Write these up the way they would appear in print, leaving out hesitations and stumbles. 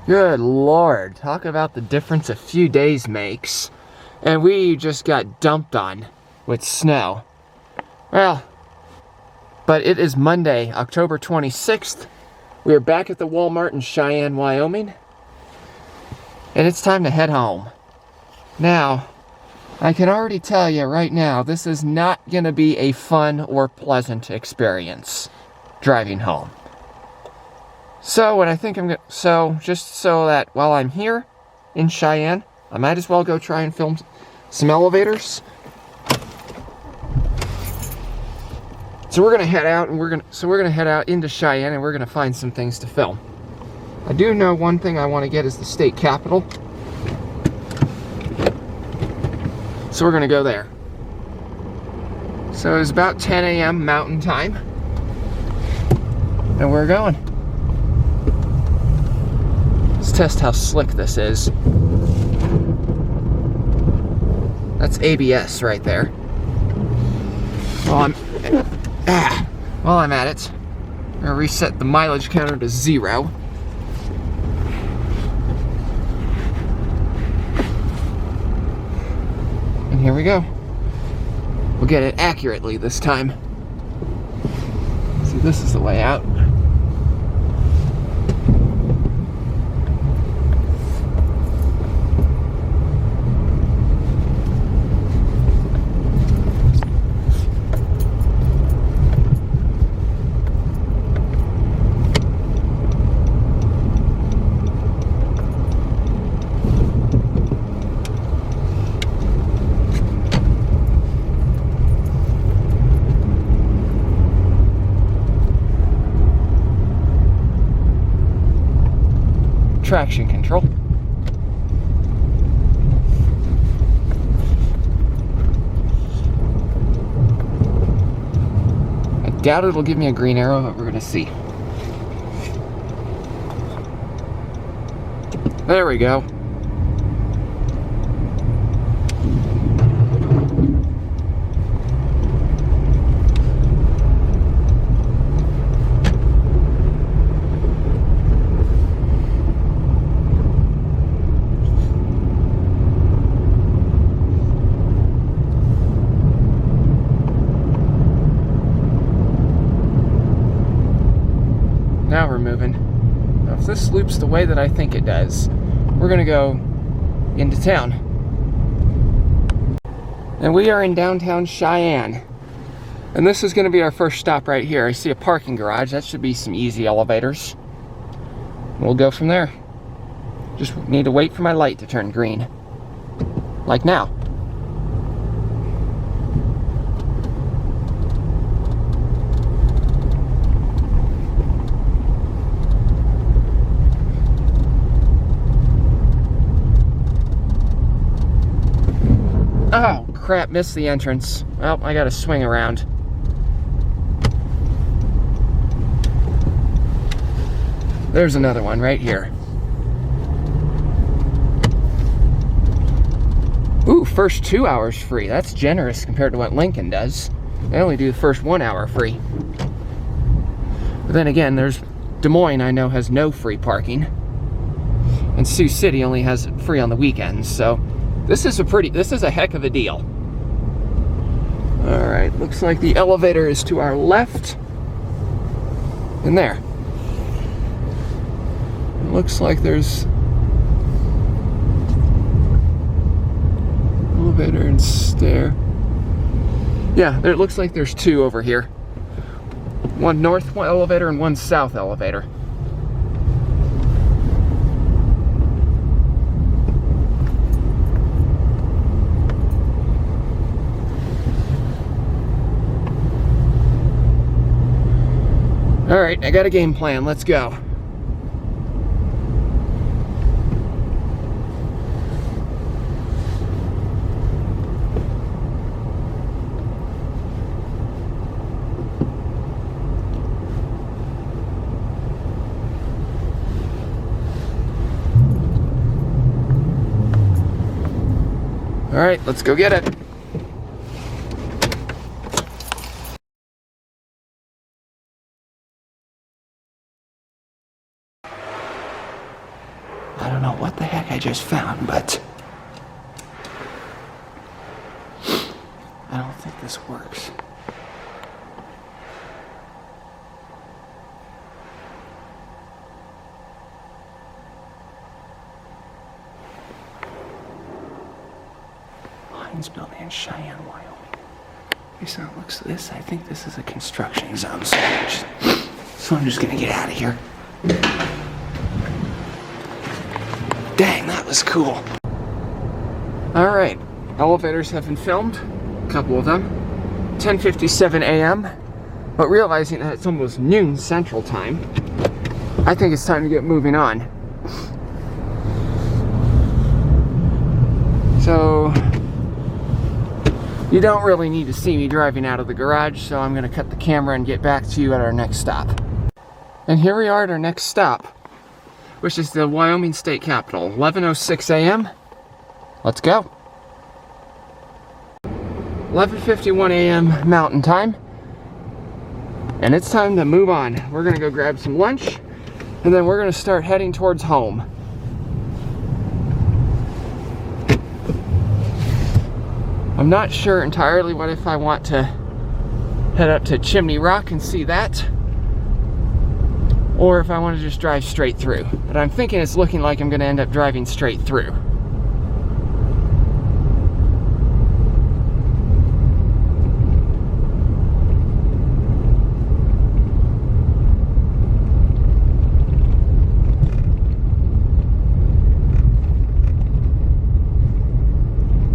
Good Lord, talk about the difference a few days makes. And we just got dumped on with snow. Well, but it is Monday, October 26th. We are back at the Walmart in Cheyenne, Wyoming. And it's time to head home. Now, I can already tell you right now, this is not going to be a fun or pleasant experience driving home. So what I think I'm going to, just so that while I'm here in Cheyenne, I might as well go try and film some elevators. So we're going to head out and we're going to head out into Cheyenne and we're going to find some things to film. I do know one thing I want to get is the state capitol. So we're going to go there. So it's about 10 a.m. Mountain Time. And we're going. Let's test how slick this is. That's ABS right there. While I'm at it, I'm going to reset the mileage counter to 0. And here we go. We'll get it accurately this time. See, this is the way out. Traction control. I doubt it'll give me a green arrow, but we're gonna see. There we go. Now we're moving. Now if this loops the way that I think it does, we're gonna go into town. And we are in downtown Cheyenne. And this is gonna be our first stop right here. I see a parking garage. That should be some easy elevators. We'll go from there. Just need to wait for my light to turn green. Like now. Oh, crap, missed the entrance. Well, I gotta swing around. There's another one right here. Ooh, first 2 hours free. That's generous compared to what Lincoln does. They only do the first 1 hour free. But then again, there's Des Moines, I know, has no free parking. And Sioux City only has it free on the weekends, so this is a heck of a deal. All right, looks like the elevator is to our left. And there. It looks like there's elevator and stair. Yeah, it looks like there's 2 over here. One north elevator and one south elevator. All right, I got a game plan. Let's go. All right, let's go get it. just found, but I don't think this works. Heinz Building in Cheyenne, Wyoming. Based on looks of this, I think this is a construction zone, so I'm just gonna get out of here. Dang, that was cool. Alright, elevators have been filmed, a couple of them. 10:57 a.m. But realizing that it's almost noon Central Time, I think it's time to get moving on. So, you don't really need to see me driving out of the garage, so I'm going to cut the camera and get back to you at our next stop. And here we are at our next stop, which is the Wyoming State Capitol. 11:06 a.m. Let's go. 11:51 a.m. Mountain Time. And it's time to move on. We're going to go grab some lunch, and then we're going to start heading towards home. I'm not sure entirely what if I want to head up to Chimney Rock and see that, or if I want to just drive straight through. But I'm thinking it's looking like I'm going to end up driving straight through.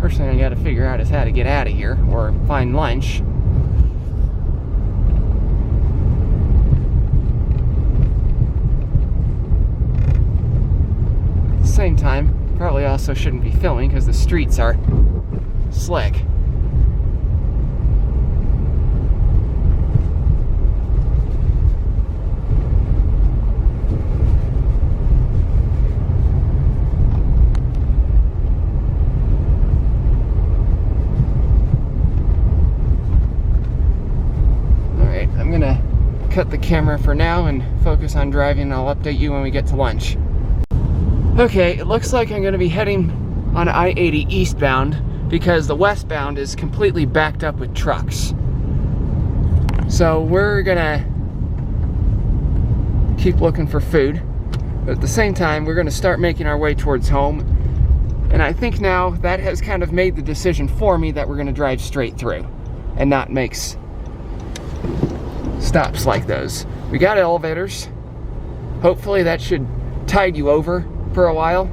First thing I got to figure out is how to get out of here or find lunch. At the same time, probably also shouldn't be filming because the streets are slick. Cut the camera for now and focus on driving, and I'll update you when we get to lunch. Okay, it looks like I'm going to be heading on I-80 eastbound because the westbound is completely backed up with trucks. So we're gonna keep looking for food, but at the same time we're gonna start making our way towards home. And I think now that has kind of made the decision for me that we're gonna drive straight through and not make stops like those. We got elevators. Hopefully that should tide you over for a while.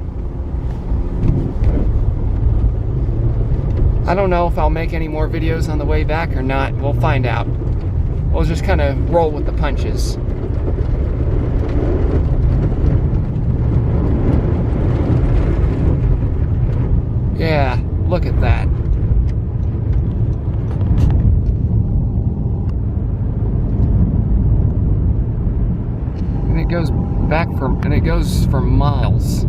I don't know if I'll make any more videos on the way back or not. We'll find out. We'll just kind of roll with the punches. Yeah, look at that. And it goes back it goes for miles.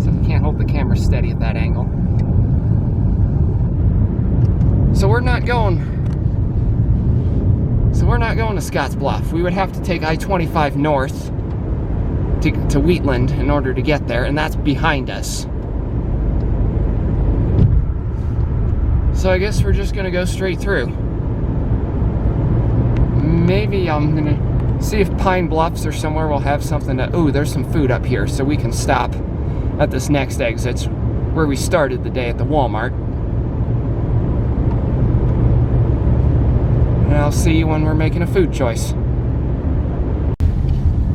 So you can't hold the camera steady at that angle. So we're not going to Scottsbluff. We would have to take I-25 north to Wheatland in order to get there, and that's behind us. So I guess we're just gonna go straight through. Maybe I'm gonna see if Pine Bluffs or somewhere will have something to... Ooh, there's some food up here, so we can stop at this next exit. It's where we started the day at the Walmart. And I'll see you when we're making a food choice.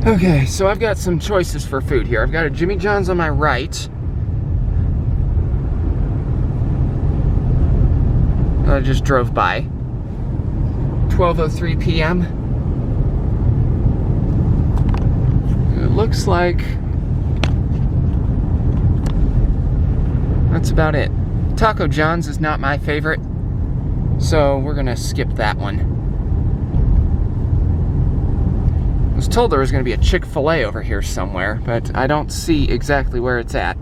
Okay, so I've got some choices for food here. I've got a Jimmy John's on my right. I just drove by. 12:03 p.m. It looks like that's about it. Taco John's is not my favorite, so we're gonna skip that one. I was told there was gonna be a Chick-fil-A over here somewhere, but I don't see exactly where it's at.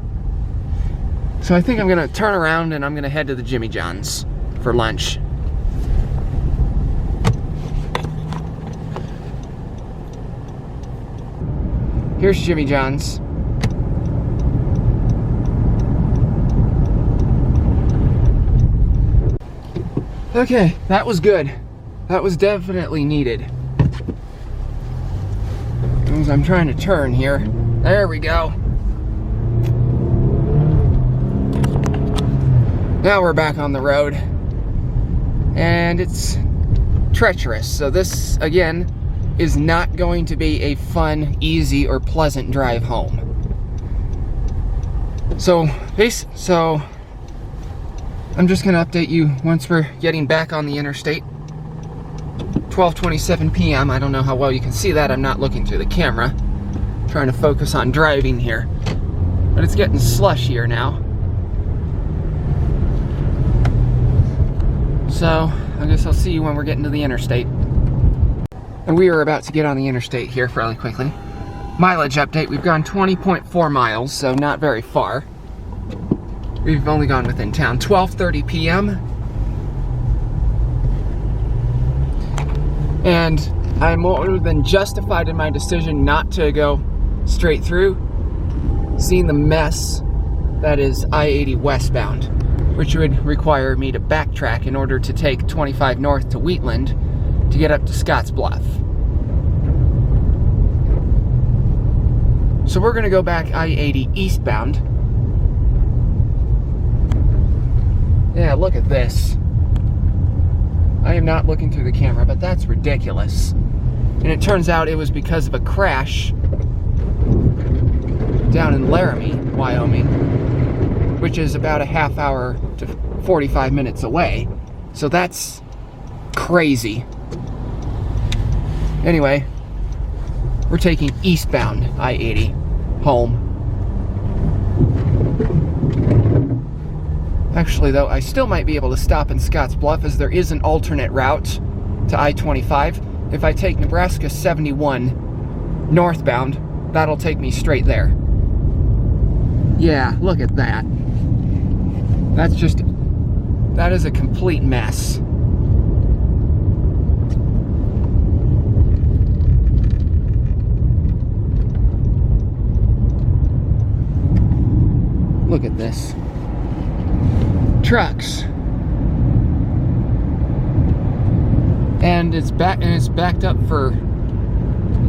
So I think I'm gonna turn around and I'm gonna head to the Jimmy John's for lunch. Here's Jimmy John's. Okay, that was good. That was definitely needed. As I'm trying to turn here. There we go. Now we're back on the road. And it's treacherous. So this, again, is not going to be a fun, easy, or pleasant drive home. So I'm just gonna update you once we're getting back on the interstate. 12:27 p.m. I don't know how well you can see that. I'm not looking through the camera. I'm trying to focus on driving here. But it's getting slushier now. So I guess I'll see you when we're getting to the interstate. And we are about to get on the interstate here fairly quickly. Mileage update, we've gone 20.4 miles, so not very far. We've only gone within town. 12:30 p.m. And I'm more than justified in my decision not to go straight through, seeing the mess that is I-80 westbound, which would require me to backtrack in order to take 25 north to Wheatland to get up to Scottsbluff. So we're gonna go back I-80 eastbound. Yeah, look at this. I am not looking through the camera, but that's ridiculous. And it turns out it was because of a crash down in Laramie, Wyoming, which is about a half hour to 45 minutes away. So that's crazy. Anyway, we're taking eastbound I-80 home. Actually though, I still might be able to stop in Scottsbluff as there is an alternate route to I-25. If I take Nebraska 71 northbound, that'll take me straight there. Yeah, look at that. That is a complete mess. Look at this. Trucks. And it's backed up for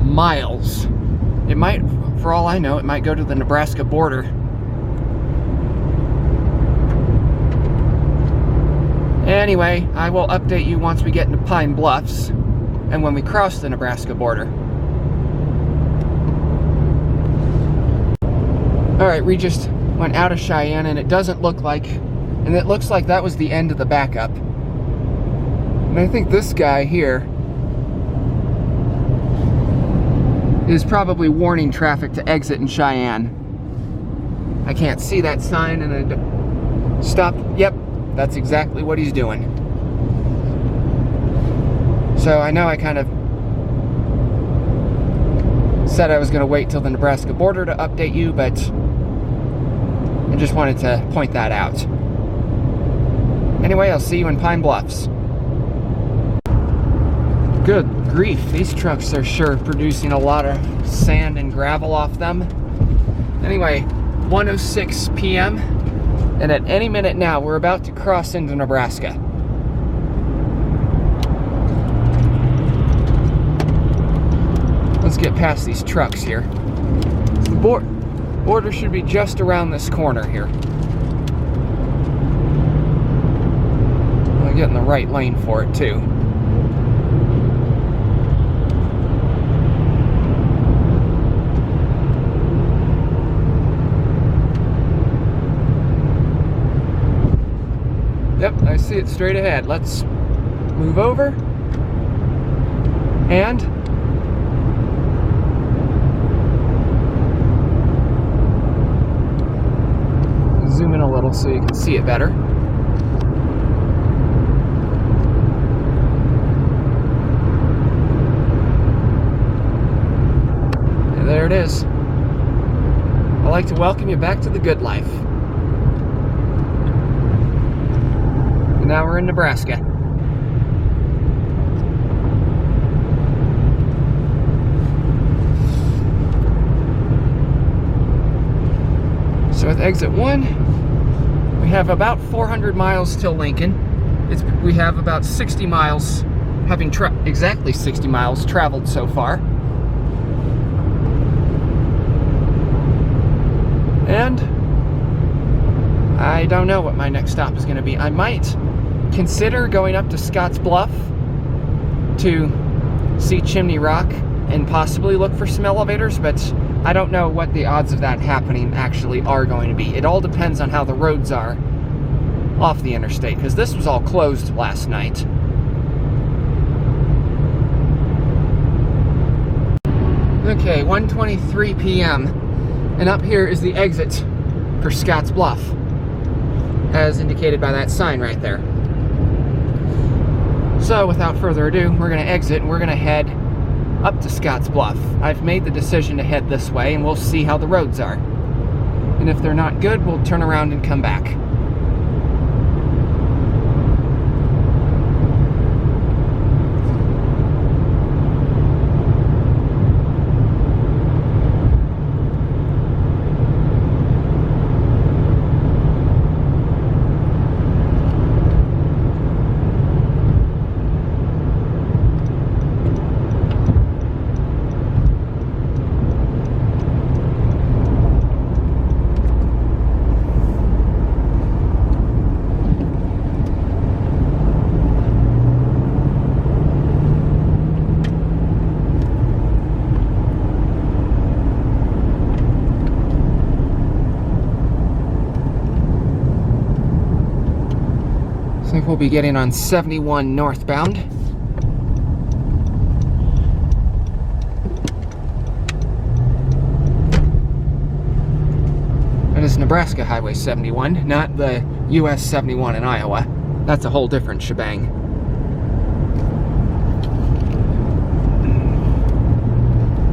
miles. It might, for all I know, it might go to the Nebraska border. Anyway, I will update you once we get into Pine Bluffs and when we cross the Nebraska border. Alright, we just went out of Cheyenne and it doesn't look like, and it looks like that was the end of the backup. And I think this guy here is probably warning traffic to exit in Cheyenne. I can't see that sign and I stop. Yep, that's exactly what he's doing. So I know I kind of said I was going to wait till the Nebraska border to update you, but I just wanted to point that out. Anyway, I'll see you in Pine Bluffs. Good grief, these trucks are sure producing a lot of sand and gravel off them. Anyway, 1:06 p.m. and at any minute now we're about to cross into Nebraska. Let's get past these trucks here. The border should be just around this corner here. I'll get in the right lane for it too. Yep, I see it straight ahead. Let's move over and zoom in a little so you can see it better. And there it is. I'd like to welcome you back to the good life. Now we're in Nebraska. So with exit 1, we have about 400 miles till Lincoln. we have about 60 miles, having exactly 60 miles traveled so far. And I don't know what my next stop is going to be. I might consider going up to Scottsbluff to see Chimney Rock and possibly look for some elevators, but I don't know what the odds of that happening actually are going to be. It all depends on how the roads are off the interstate, because this was all closed last night. Okay, 1:23 p.m. and up here is the exit for Scottsbluff, as indicated by that sign right there. So without further ado, we're going to exit and we're going to head up to Scottsbluff. I've made the decision to head this way, and we'll see how the roads are. And if they're not good, we'll turn around and come back. I think we'll be getting on 71 northbound. That is Nebraska Highway 71, not the US 71 in Iowa. That's a whole different shebang.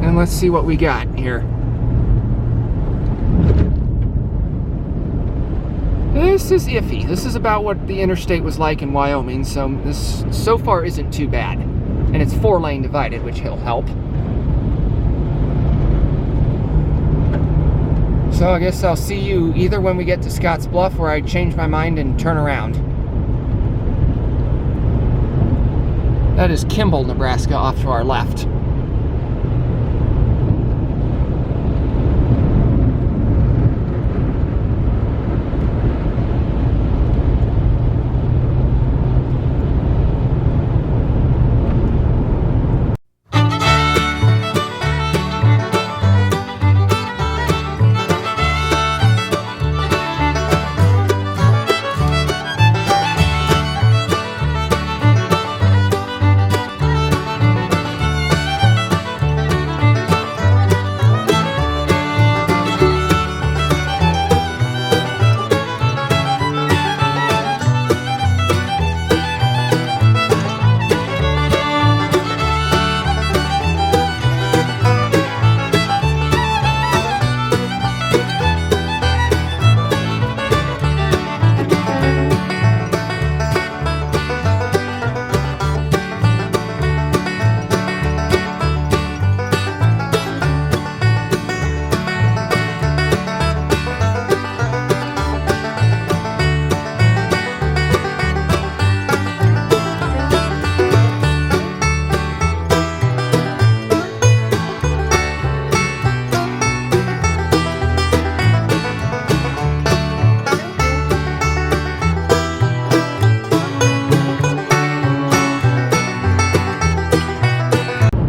And let's see what we got here. This is iffy. This is about what the interstate was like in Wyoming, so this so far isn't too bad. And it's 4-lane divided, which will help. So I guess I'll see you either when we get to Scottsbluff, where I change my mind and turn around. That is Kimball, Nebraska, off to our left.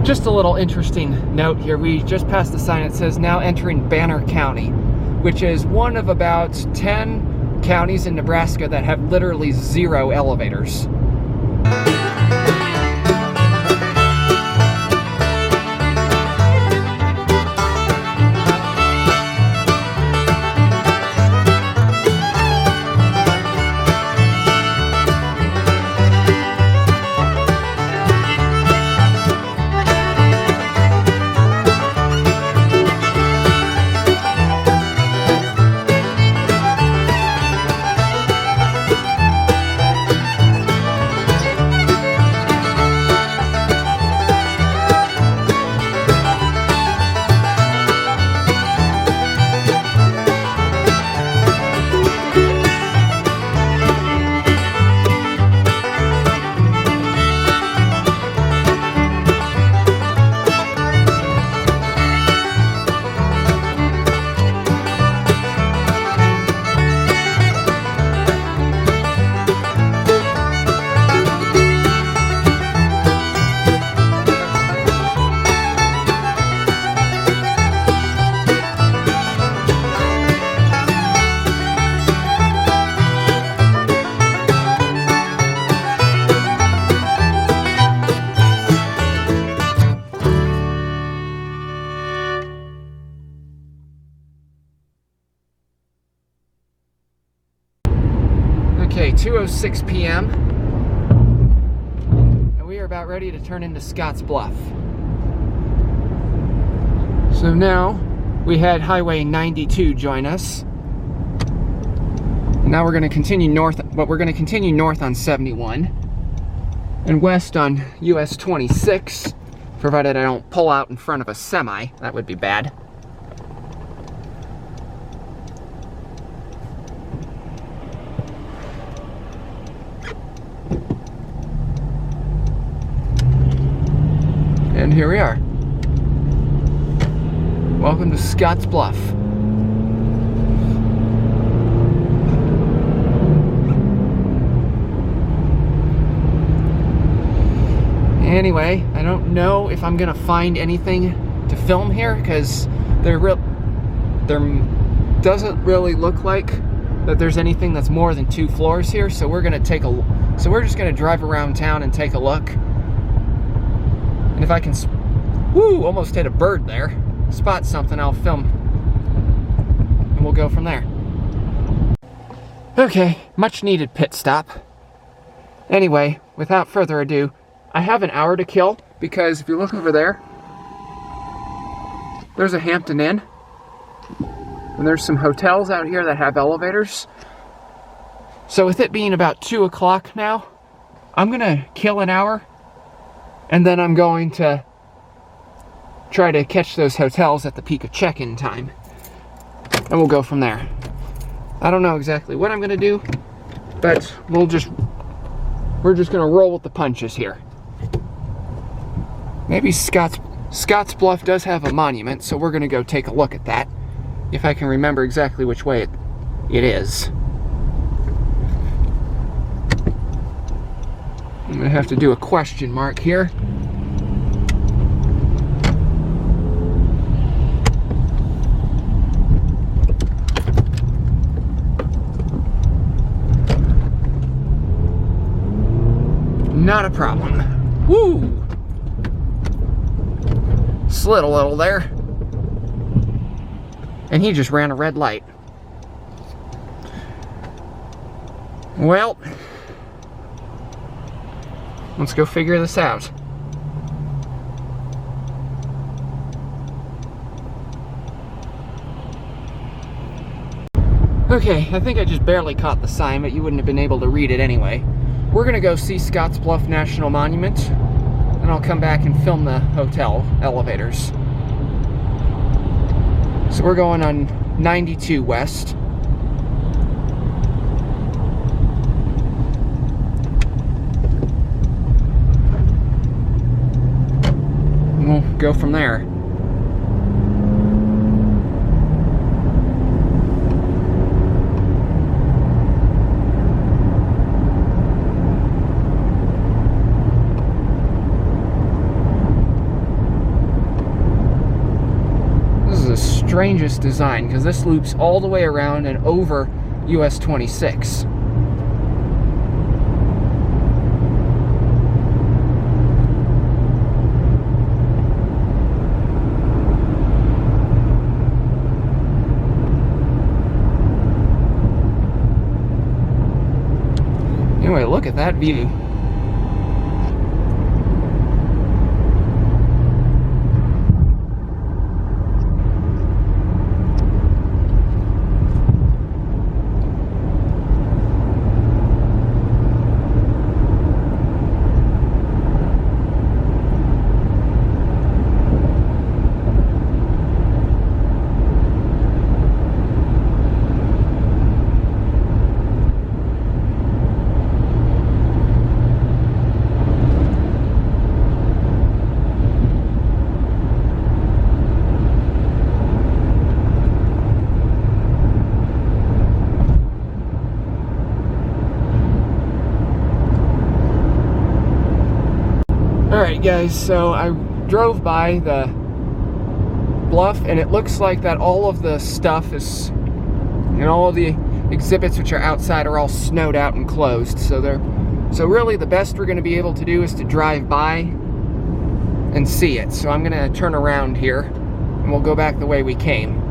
Just a little interesting note here. We just passed the sign that says now entering Banner County, which is one of about 10 counties in Nebraska that have literally 0 elevators. Okay, 2:06 p.m. and we are about ready to turn into Scottsbluff. So now we had Highway 92 join us. Now we're going to continue north, but we're going to continue north on 71 and west on US 26, provided I don't pull out in front of a semi. That would be bad. And here we are. Welcome to Scottsbluff. Anyway, I don't know if I'm gonna find anything to film here because there doesn't really look like that there's anything that's more than 2 floors here. So we're we're just gonna drive around town and take a look. And if I can, woo, almost hit a bird there. Spot something, I'll film, and we'll go from there. Okay, much needed pit stop. Anyway, without further ado, I have an hour to kill because if you look over there, there's a Hampton Inn, and there's some hotels out here that have elevators. So with it being about 2 o'clock now, I'm gonna kill an hour, and then I'm going to try to catch those hotels at the peak of check-in time, and we'll go from there. I don't know exactly what I'm gonna do, but we're just gonna roll with the punches here. Maybe Scottsbluff does have a monument, so we're gonna go take a look at that, if I can remember exactly which way it is. I'm gonna have to do a question mark here. Not a problem. Woo! Slid a little there. And he just ran a red light. Well, let's go figure this out. Okay, I think I just barely caught the sign, but you wouldn't have been able to read it anyway. We're gonna go see Scottsbluff National Monument, and I'll come back and film the hotel elevators. So we're going on 92 West. And we'll go from there. Strangest design, because this loops all the way around and over US 26. Anyway, look at that view. Alright guys, so I drove by the bluff and it looks like that all of the stuff is, and all of the exhibits which are outside are all snowed out and closed. So really the best we're going to be able to do is to drive by and see it. So I'm going to turn around here and we'll go back the way we came.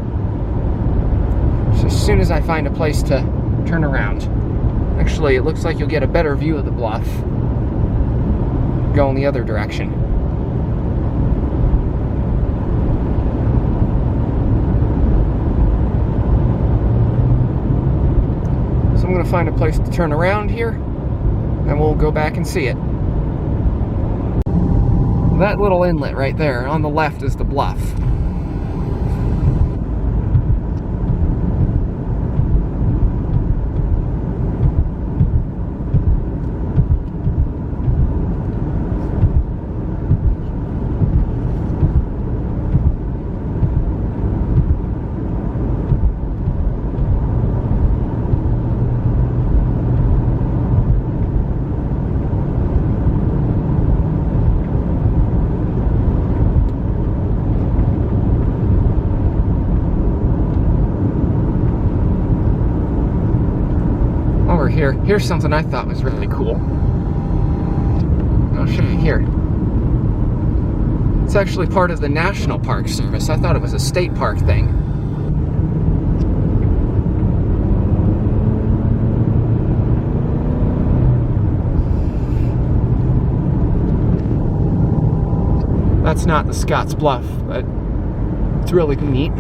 So as soon as I find a place to turn around. Actually, it looks like you'll get a better view of the bluff going the other direction. So I'm going to find a place to turn around here, and we'll go back and see it. That little inlet right there on the left is the bluff. Here's something I thought was really cool. I'll show you here. It's actually part of the National Park Service. I thought it was a state park thing. That's not the Scottsbluff, but it's really neat.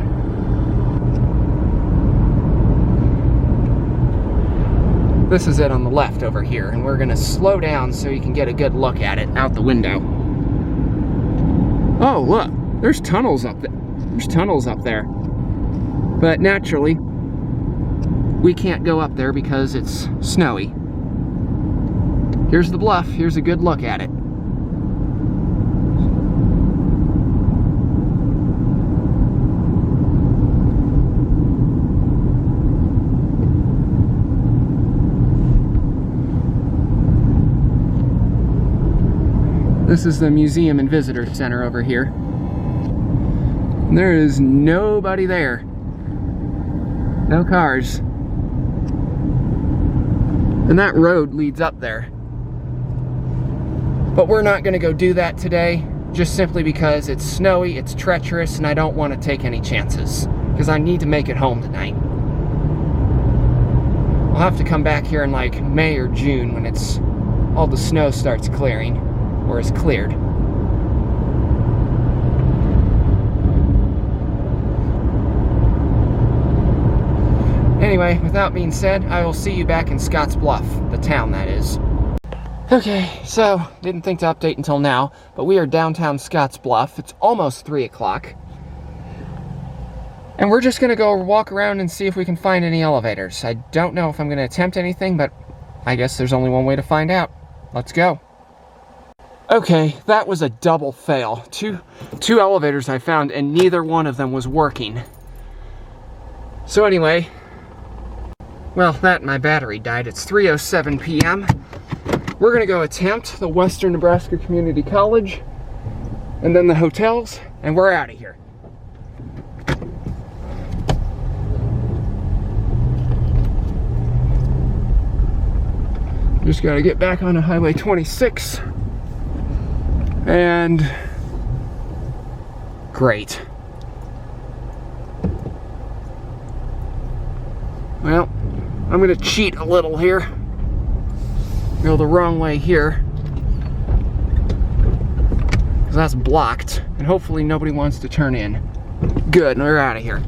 This is it on the left over here, and we're gonna slow down so you can get a good look at it out the window. Oh, look, there's tunnels up there. There's tunnels up there. But naturally, we can't go up there because it's snowy. Here's the bluff, here's a good look at it. This is the Museum and Visitor Center over here. There is nobody there. No cars. And that road leads up there. But we're not going to go do that today, just simply because it's snowy, it's treacherous, and I don't want to take any chances, because I need to make it home tonight. I'll have to come back here in like May or June when it's all the snow starts clearing. Or is cleared. Anyway, with that being said, I will see you back in Scottsbluff, the town that is. Okay, so, didn't think to update until now, but we are downtown Scottsbluff. It's almost 3 o'clock. And we're just gonna go walk around and see if we can find any elevators. I don't know if I'm gonna attempt anything, but I guess there's only one way to find out. Let's go. Okay, that was a double fail. Two elevators I found, and neither one of them was working. So anyway, well, my battery died. It's 3:07 p.m. We're gonna go attempt the Western Nebraska Community College, and then the hotels, and we're out of here. Just gotta get back onto Highway 26. And great. Well, I'm gonna cheat a little here. Go the wrong way here, because that's blocked, and hopefully nobody wants to turn in. Good, we're out of here.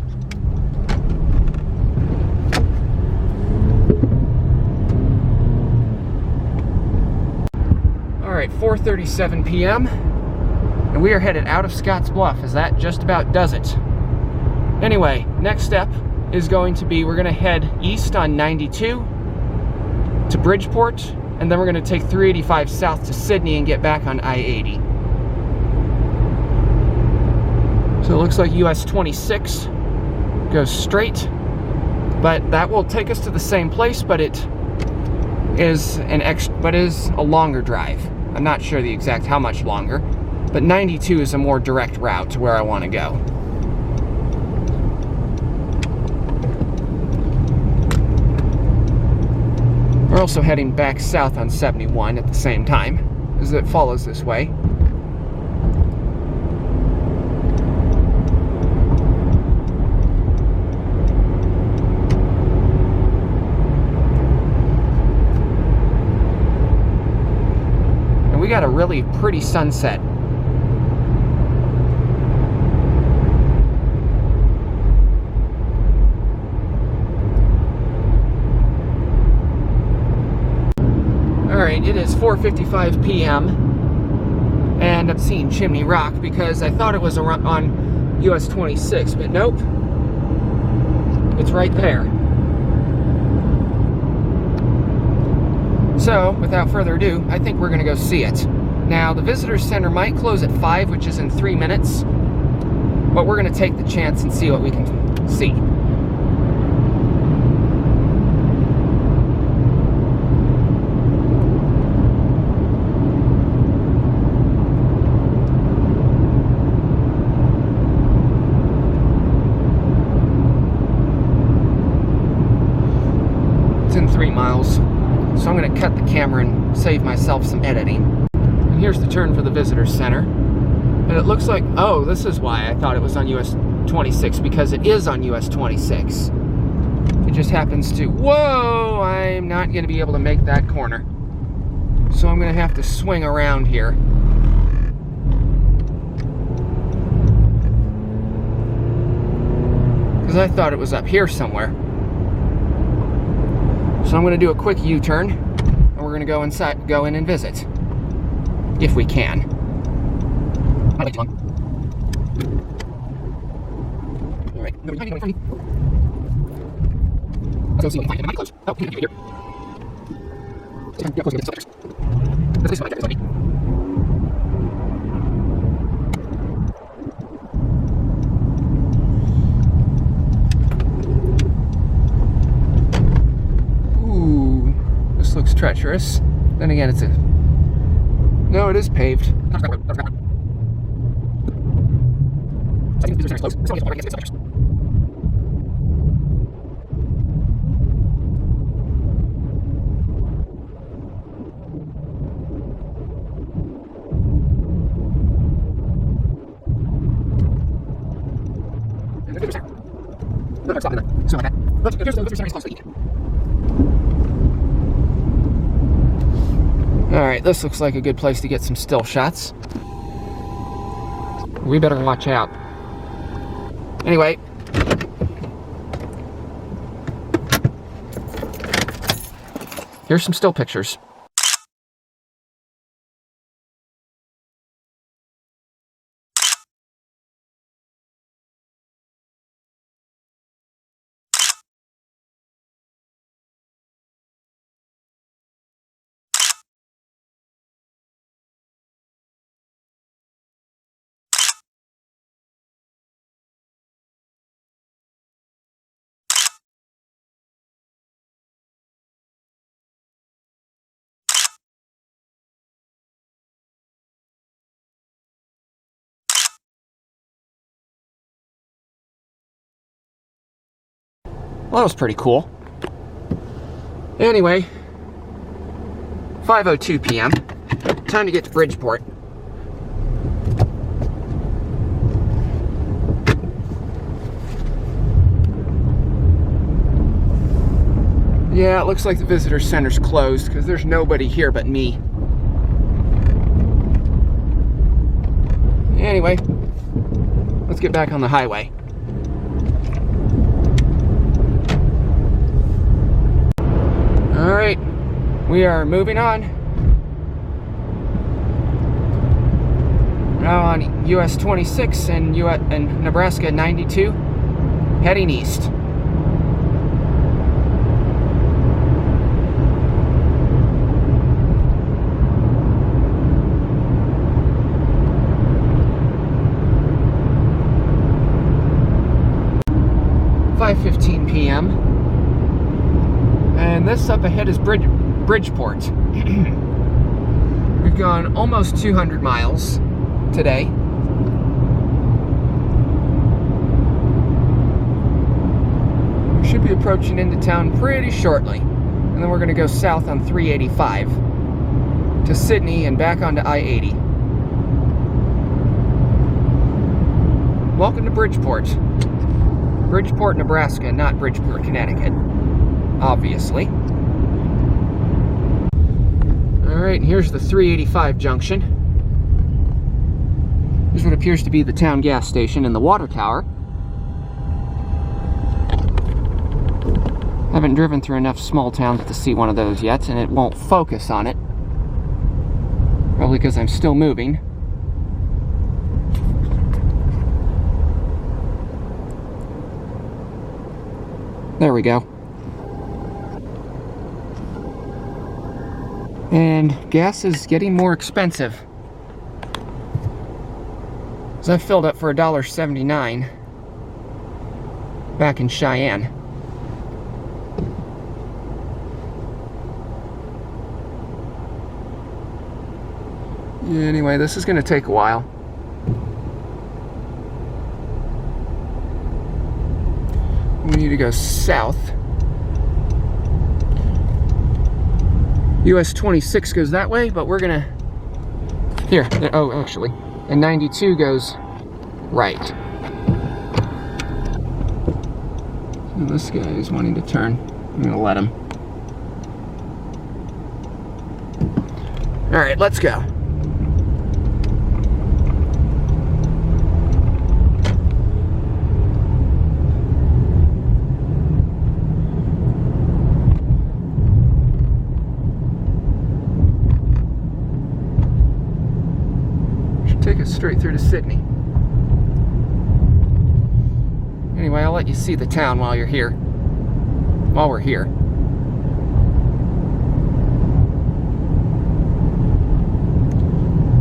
Alright, 4:37 p.m. and we are headed out of Scottsbluff, as that just about does it. Anyway, next step is going to be, we're going to head east on 92 to Bridgeport, and then we're going to take 385 south to Sydney and get back on I-80. So it looks like US 26 goes straight, but that will take us to the same place, but it is a longer drive. I'm not sure the exact how much longer, but 92 is a more direct route to where I want to go. We're also heading back south on 71 at the same time, as it follows this way. we got a really pretty sunset. Alright, it is 4:55 p.m. and I'm seeing Chimney Rock because I thought it was on US 26, but nope. It's right there. So, without further ado, I think we're going to go see it. Now, the visitor center might close at 5, which is in 3 minutes, but we're going to take the chance and see what we can see. It's in 3 miles. So I'm going to cut the camera and save myself some editing. And here's the turn for the visitor center. And it looks like, oh, this is why I thought it was on US 26, because it is on US 26. It just happens to, whoa, I'm not going to be able to make that corner. So I'm going to have to swing around here. Because I thought it was up here somewhere. So I'm going to do a quick U-turn, and we're going to go inside, go in and visit, if we can. All right, nobody in front of me. Let's go see what we can find. It might be close. Oh, here. Get close to get some pictures. Let's see what looks treacherous. Then again, it's a... No, it is paved. Alright, this looks like a good place to get some still shots. We better watch out. Anyway. Here's some still pictures. Well, that was pretty cool. Anyway, 5:02 p.m. Time to get to Bridgeport. Yeah, it looks like the visitor center's closed because there's nobody here but me. Anyway, let's get back on the highway. Alright, we are moving on. Now on US 26 and Nebraska 92, heading east. .15 p.m. And this up ahead is Bridgeport. We've gone almost 200 miles today. We should be approaching into town pretty shortly. And then we're going to go south on 385 to Sydney and back onto I-80. Welcome to Bridgeport. Bridgeport, Nebraska, not Bridgeport, Connecticut. Obviously. Alright. Alright, and here's the 385 junction. Here's what appears to be the town gas station and the water tower. Haven't driven through enough small towns to see one of those yet, and it won't focus on it. Probably because I'm still moving. There we go. And gas is getting more expensive. So I filled up for $1.79 back in Cheyenne. Yeah, anyway, this is going to take a while. We need to go south. US 26 goes that way, but we're gonna... Here, oh, actually. And 92 goes right. So this guy is wanting to turn. I'm gonna let him. Alright, let's go. Take us straight through to Sydney. Anyway, I'll let you see the town while you're here. While we're here.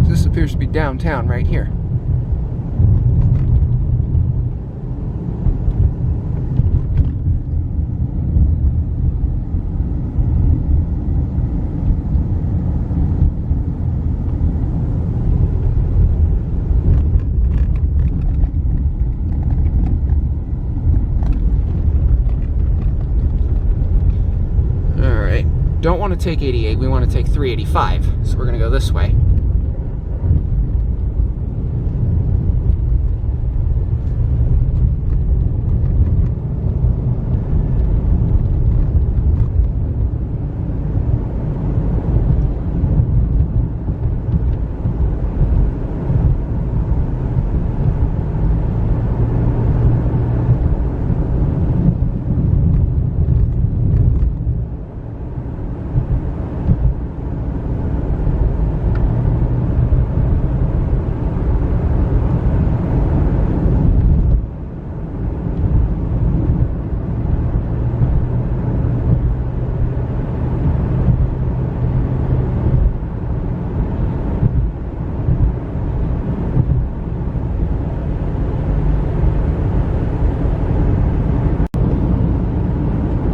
This appears to be downtown right here. Don't want to take 88, we want to take 385, so we're going to go this way.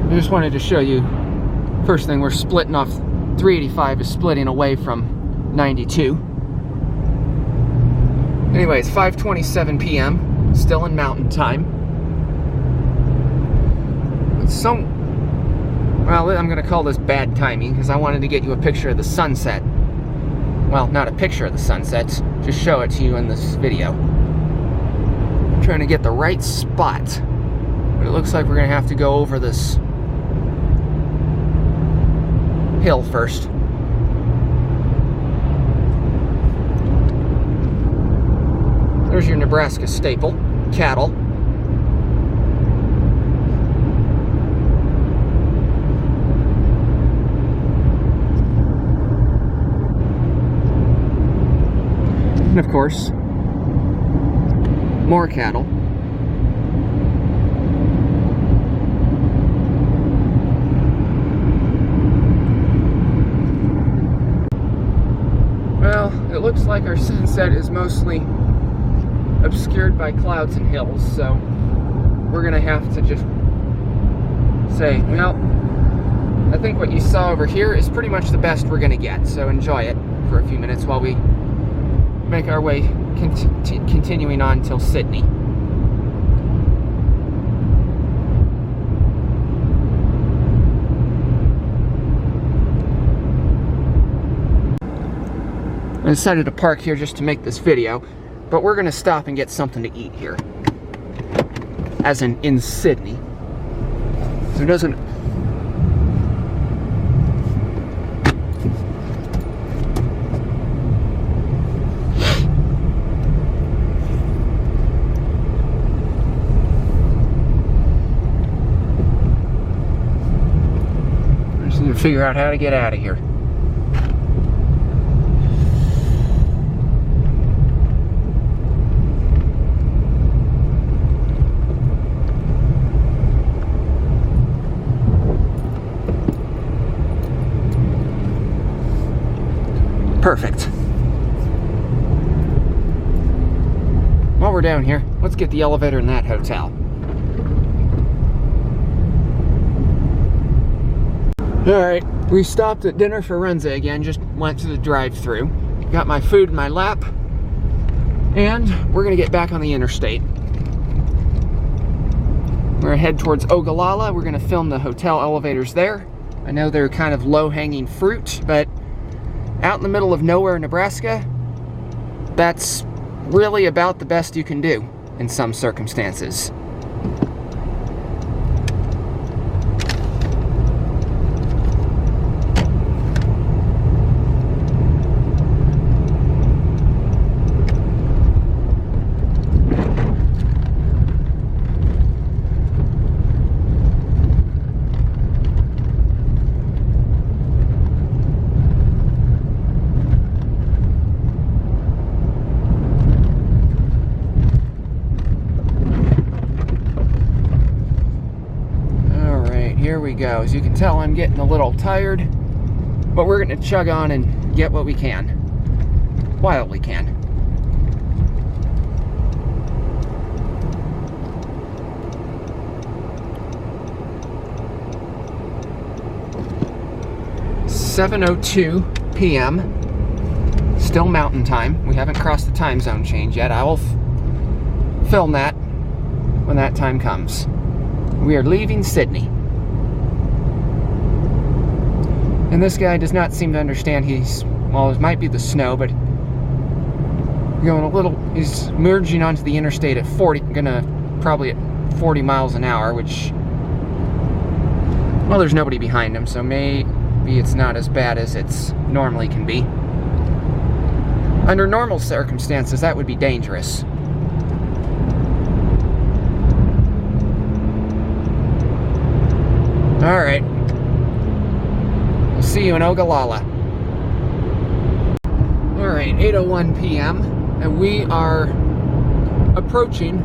I just wanted to show you, first thing, we're splitting off, 385 is splitting away from 92. Anyway, it's 5:27 p.m., still in mountain time. Well, I'm going to call this bad timing, because I wanted to get you a picture of the sunset. Well, not a picture of the sunset, just show it to you in this video. I'm trying to get the right spot, but it looks like we're going to have to go over this hill first. There's your Nebraska staple, cattle. And of course, more cattle. Well, it looks like our sunset is mostly obscured by clouds and hills, so we're gonna have to just say, well, I think what you saw over here is pretty much the best we're gonna get, so enjoy it for a few minutes while we make our way continuing on till Sydney. I decided to park here just to make this video, but we're going to stop and get something to eat here. As in Sydney. So it doesn't... figure out how to get out of here. Perfect. While we're down here, let's get the elevator in that hotel. Alright, we stopped at dinner for Renza again, just went to the drive-thru. Got my food in my lap, and we're gonna get back on the interstate. We're gonna head towards Ogallala. We're gonna film the hotel elevators there. I know they're kind of low-hanging fruit, but out in the middle of nowhere, Nebraska, that's really about the best you can do in some circumstances. Here we go. As you can tell, I'm getting a little tired, but we're going to chug on and get what we can while we can. "7:02 p.m. Still mountain time. We haven't crossed the time zone change yet. I will film that when that time comes. We are leaving Sydney. And this guy does not seem to understand well, it might be the snow, but he's merging onto the interstate at probably at 40 miles an hour, which, well, there's nobody behind him, so maybe it's not as bad as it's normally can be. Under normal circumstances, that would be dangerous. Alright. See you in Ogallala. Alright, 8:01 p.m. and we are approaching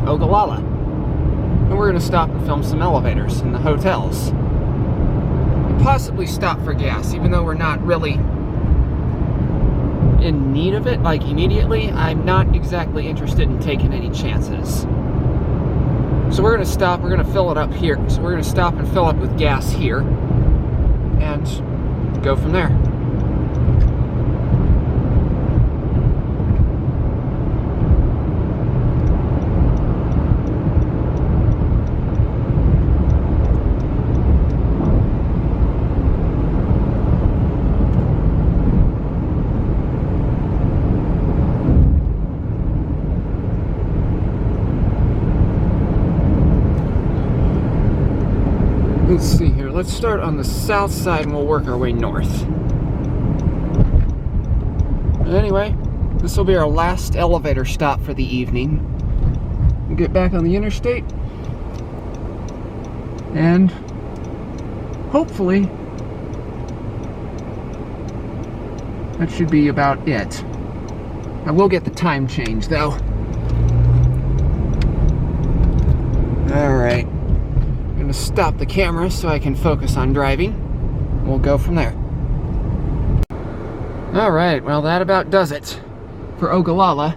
Ogallala. And we're going to stop and film some elevators in the hotels. And possibly stop for gas, even though we're not really in need of it, like immediately. I'm not exactly interested in taking any chances. So we're going to stop, we're going to fill it up here. So we're going to stop and fill up with gas here. And go from there. Let's see here. Let's start on the south side and we'll work our way north. Anyway, this will be our last elevator stop for the evening. We'll get back on the interstate. And hopefully that should be about it. I will get the time change though. Alright. I'm going to stop the camera so I can focus on driving. We'll go from there. Alright, well that about does it for Ogallala.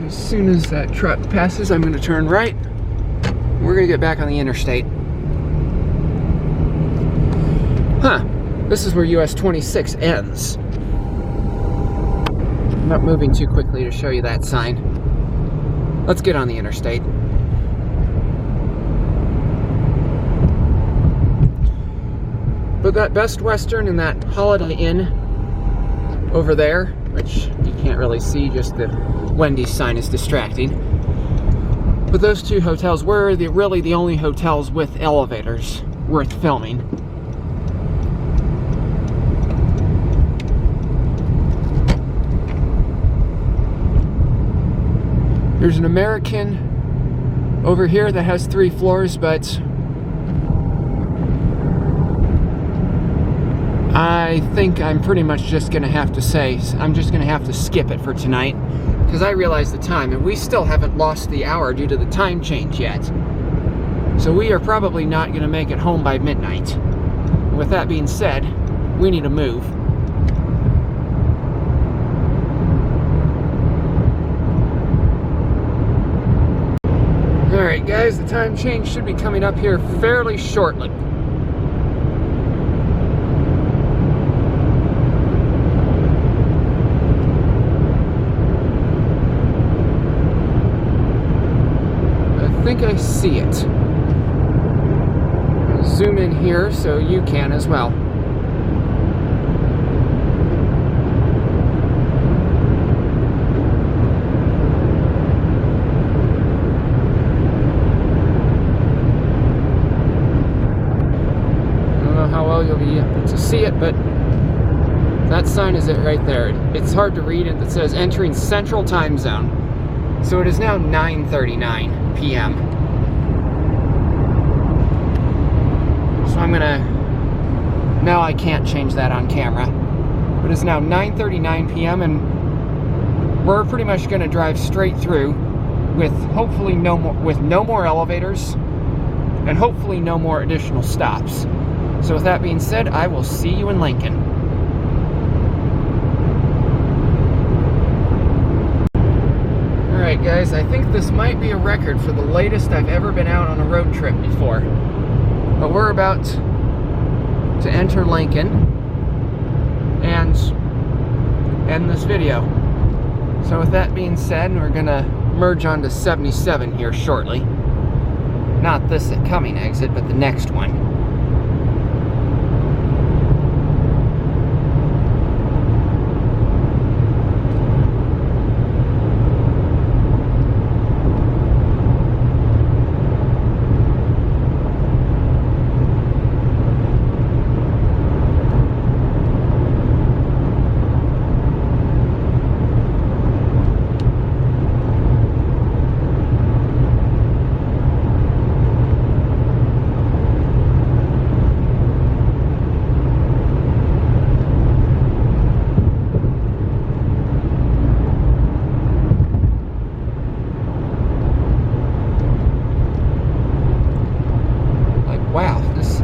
As soon as that truck passes, I'm going to turn right. We're going to get back on the interstate. Huh, this is where US 26 ends. I'm not moving too quickly to show you that sign. Let's get on the interstate. But that Best Western and that Holiday Inn over there, which you can't really see, just the Wendy's sign is distracting. But those two hotels were really the only hotels with elevators worth filming. There's an American over here that has 3 floors, but I think I'm pretty much just gonna have to say, I'm just gonna have to skip it for tonight, because I realize the time, and we still haven't lost the hour due to the time change yet. So we are probably not gonna make it home by midnight. And with that being said, we need to move. Alright guys, the time change should be coming up here fairly shortly. I think I see it. I'll zoom in here so you can as well. You'll be able to see it, but that sign is it right there. It's hard to read, and it says entering Central Time Zone. So it is now 9:39 p.m. So I'm gonna, now I can't change that on camera, but it's now 9:39 p.m. and we're pretty much gonna drive straight through with hopefully no more elevators and hopefully no more additional stops. So with that being said, I will see you in Lincoln. Alright guys, I think this might be a record for the latest I've ever been out on a road trip before. But we're about to enter Lincoln and end this video. So with that being said, we're gonna merge onto 77 here shortly. Not this coming exit, but the next one.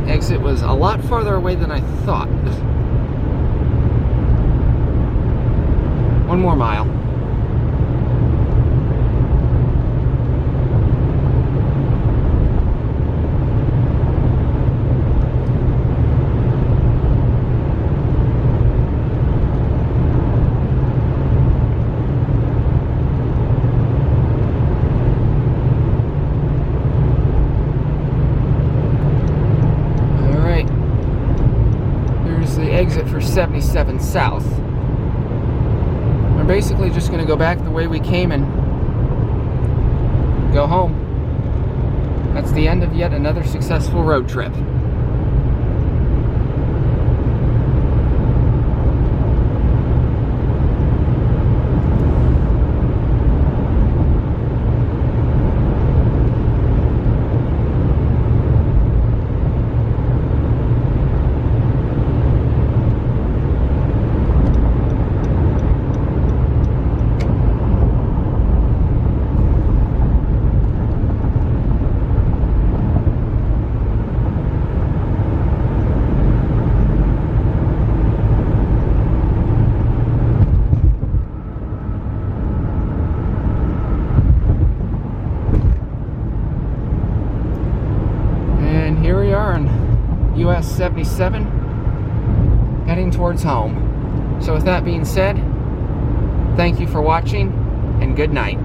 Exit was a lot farther away than I thought. One more mile. Exit for 77 South. We're basically just going to go back the way we came and go home. That's the end of yet another successful road trip. US 77 heading towards home. So with that being said, thank you for watching and good night.